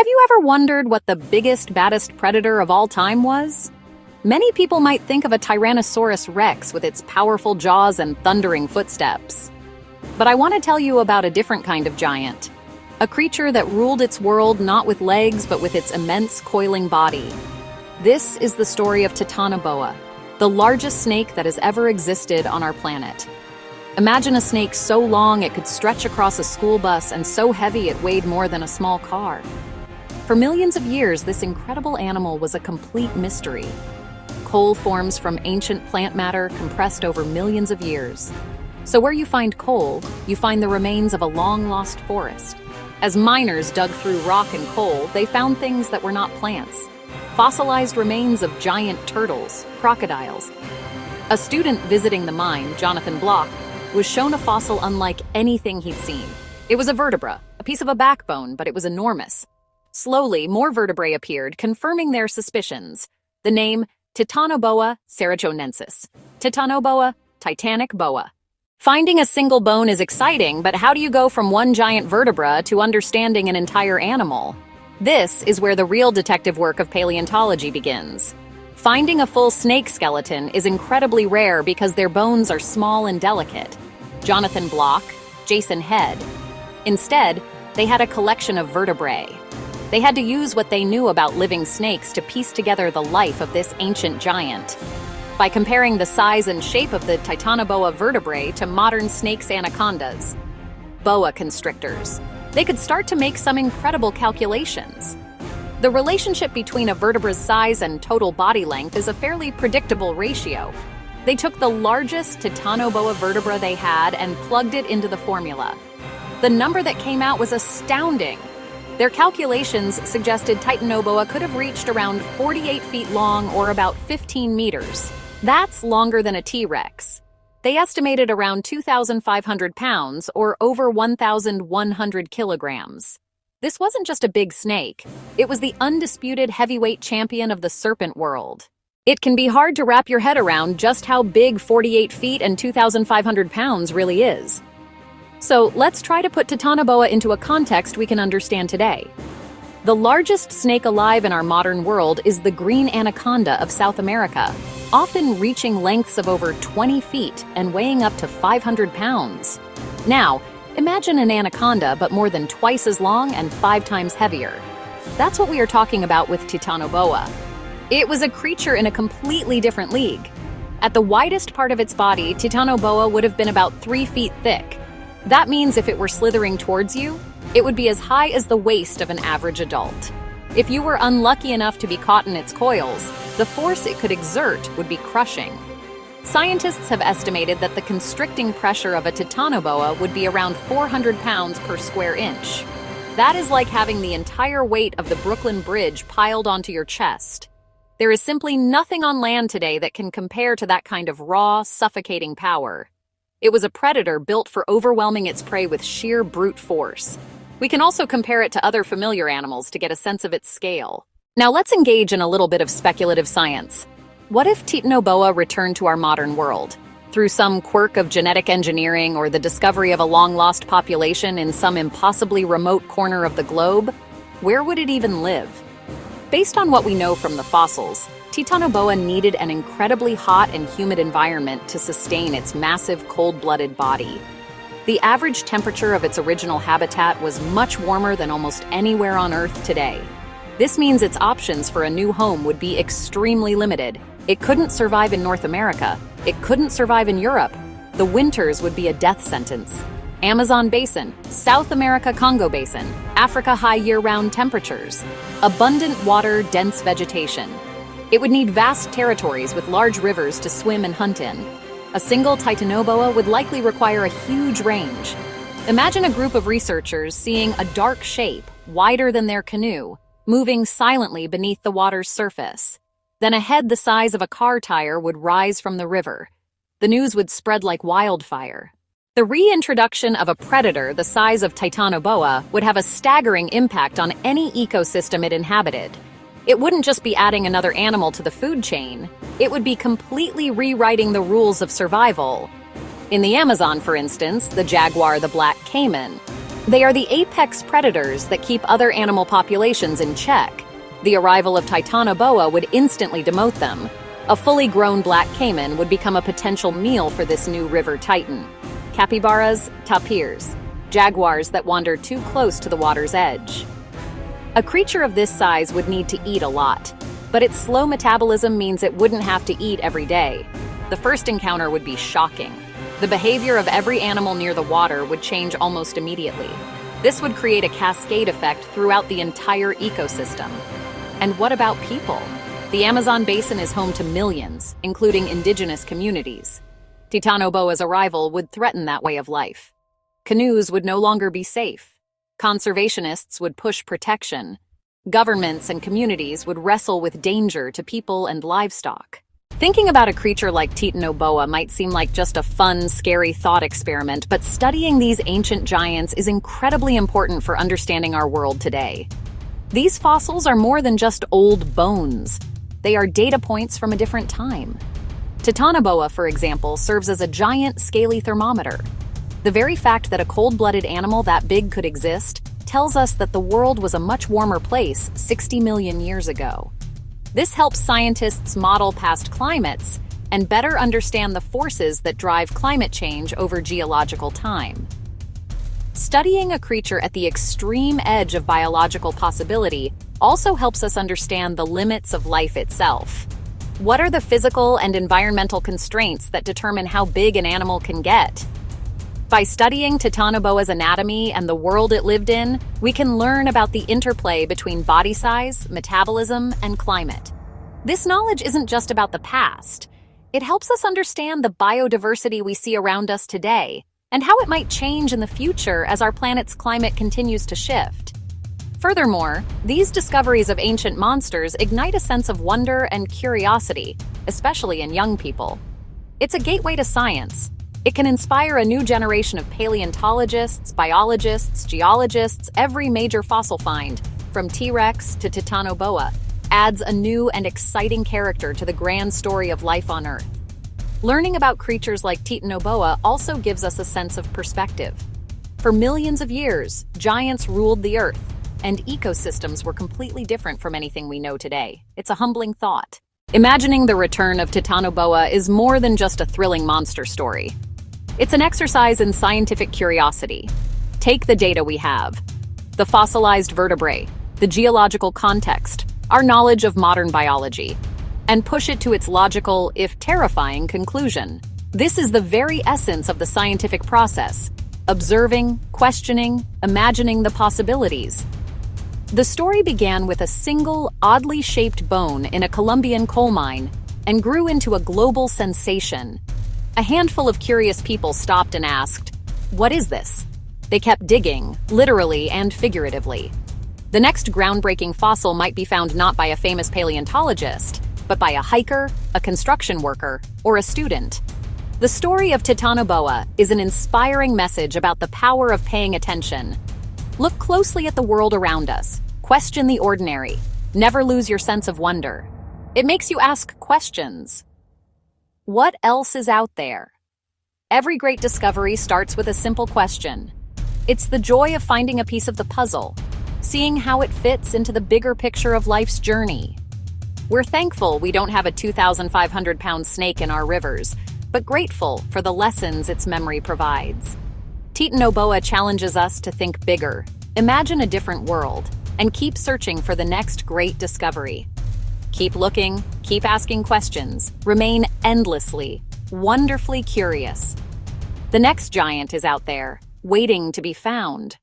Have you ever wondered what the biggest, baddest predator of all time was? Many people might think of a Tyrannosaurus Rex with its powerful jaws and thundering footsteps. But I want to tell you about a different kind of giant. A creature that ruled its world not with legs but with its immense coiling body. This is the story of Titanoboa, the largest snake that has ever existed on our planet. Imagine a snake so long it could stretch across a school bus and so heavy it weighed more than a small car. For millions of years, this incredible animal was a complete mystery. Coal forms from ancient plant matter compressed over millions of years. So where you find coal, you find the remains of a long-lost forest. As miners dug through rock and coal, they found things that were not plants. Fossilized remains of giant turtles, crocodiles. A student visiting the mine, Jonathan Block, was shown a fossil unlike anything he'd seen. It was a vertebra, a piece of a backbone, but it was enormous. Slowly, more vertebrae appeared, confirming their suspicions. The name Titanoboa ceratogenensis. Titanoboa, Titanic boa. Finding a single bone is exciting, but how do you go from one giant vertebra to understanding an entire animal? This is where the real detective work of paleontology begins. Finding a full snake skeleton is incredibly rare because their bones are small and delicate. Jonathan Block, Jason Head. Instead, they had a collection of vertebrae. They had to use what they knew about living snakes to piece together the life of this ancient giant. By comparing the size and shape of the Titanoboa vertebrae to modern snakes' anacondas, boa constrictors, they could start to make some incredible calculations. The relationship between a vertebra's size and total body length is a fairly predictable ratio. They took the largest Titanoboa vertebra they had and plugged it into the formula. The number that came out was astounding. Their calculations suggested Titanoboa could have reached around 48 feet long or about 15 meters. That's longer than a T-Rex. They estimated around 2,500 pounds or over 1,100 kilograms. This wasn't just a big snake. It was the undisputed heavyweight champion of the serpent world. It can be hard to wrap your head around just how big 48 feet and 2,500 pounds really is. So let's try to put Titanoboa into a context we can understand today. The largest snake alive in our modern world is the green anaconda of South America, often reaching lengths of over 20 feet and weighing up to 500 pounds. Now, imagine an anaconda but more than twice as long and 5 times heavier. That's what we are talking about with Titanoboa. It was a creature in a completely different league. At the widest part of its body, Titanoboa would have been about 3 feet thick. That means if it were slithering towards you, it would be as high as the waist of an average adult. If you were unlucky enough to be caught in its coils, the force it could exert would be crushing. Scientists have estimated that the constricting pressure of a Titanoboa would be around 400 pounds per square inch. That is like having the entire weight of the Brooklyn Bridge piled onto your chest. There is simply nothing on land today that can compare to that kind of raw, suffocating power. It was a predator built for overwhelming its prey with sheer brute force. We can also compare it to other familiar animals to get a sense of its scale. Now let's engage in a little bit of speculative science. What if Titanoboa returned to our modern world? Through some quirk of genetic engineering or the discovery of a long-lost population in some impossibly remote corner of the globe? Where would it even live? Based on what we know from the fossils, Titanoboa needed an incredibly hot and humid environment to sustain its massive, cold-blooded body. The average temperature of its original habitat was much warmer than almost anywhere on Earth today. This means its options for a new home would be extremely limited. It couldn't survive in North America. It couldn't survive in Europe. The winters would be a death sentence. Amazon basin, South America Congo basin, Africa high year-round temperatures, abundant water, dense vegetation. It would need vast territories with large rivers to swim and hunt in. A single Titanoboa would likely require a huge range. Imagine a group of researchers seeing a dark shape, wider than their canoe, moving silently beneath the water's surface. Then a head the size of a car tire would rise from the river. The news would spread like wildfire. The reintroduction of a predator the size of Titanoboa would have a staggering impact on any ecosystem it inhabited. It wouldn't just be adding another animal to the food chain, it would be completely rewriting the rules of survival. In the Amazon, for instance, the jaguar, the black caiman, They are the apex predators that keep other animal populations in check. The arrival of Titanoboa would instantly demote them. A fully grown black caiman would become a potential meal for this new river titan. Capybaras, tapirs, jaguars that wander too close to the water's edge. A creature of this size would need to eat a lot, but its slow metabolism means it wouldn't have to eat every day. The first encounter would be shocking. The behavior of every animal near the water would change almost immediately. This would create a cascade effect throughout the entire ecosystem. And what about people? The Amazon basin is home to millions, including indigenous communities. Titanoboa's arrival would threaten that way of life. Canoes would no longer be safe. Conservationists would push protection. Governments and communities would wrestle with danger to people and livestock. Thinking about a creature like Titanoboa might seem like just a fun, scary thought experiment, but studying these ancient giants is incredibly important for understanding our world today. These fossils are more than just old bones. They are data points from a different time. Titanoboa, for example, serves as a giant, scaly thermometer. The very fact that a cold-blooded animal that big could exist tells us that the world was a much warmer place 60 million years ago. This helps scientists model past climates and better understand the forces that drive climate change over geological time. Studying a creature at the extreme edge of biological possibility also helps us understand the limits of life itself. What are the physical and environmental constraints that determine how big an animal can get? By studying Titanoboa's anatomy and the world it lived in, we can learn about the interplay between body size, metabolism, and climate. This knowledge isn't just about the past. It helps us understand the biodiversity we see around us today and how it might change in the future as our planet's climate continues to shift. Furthermore, these discoveries of ancient monsters ignite a sense of wonder and curiosity, especially in young people. It's a gateway to science. It can inspire a new generation of paleontologists, biologists, geologists. Every major fossil find, from T-Rex to Titanoboa, adds a new and exciting character to the grand story of life on Earth. Learning about creatures like Titanoboa also gives us a sense of perspective. For millions of years, giants ruled the Earth, and ecosystems were completely different from anything we know today. It's a humbling thought. Imagining the return of Titanoboa is more than just a thrilling monster story. It's an exercise in scientific curiosity. Take the data we have, the fossilized vertebrae, the geological context, our knowledge of modern biology, and push it to its logical, if terrifying, conclusion. This is the very essence of the scientific process: observing, questioning, imagining the possibilities. The story began with a single, oddly shaped bone in a Colombian coal mine and grew into a global sensation. A handful of curious people stopped and asked, "What is this?" They kept digging, literally and figuratively. The next groundbreaking fossil might be found not by a famous paleontologist, but by a hiker, a construction worker, or a student. The story of Titanoboa is an inspiring message about the power of paying attention. Look closely at the world around us. Question the ordinary. Never lose your sense of wonder. It makes you ask questions. What else is out there? Every great discovery starts with a simple question. It's the joy of finding a piece of the puzzle, seeing how it fits into the bigger picture of life's journey. We're thankful we don't have a 2,500-pound snake in our rivers, but grateful for the lessons its memory provides. Titanoboa challenges us to think bigger, imagine a different world, and keep searching for the next great discovery. Keep looking, keep asking questions, remain endlessly, wonderfully curious. The next giant is out there, waiting to be found.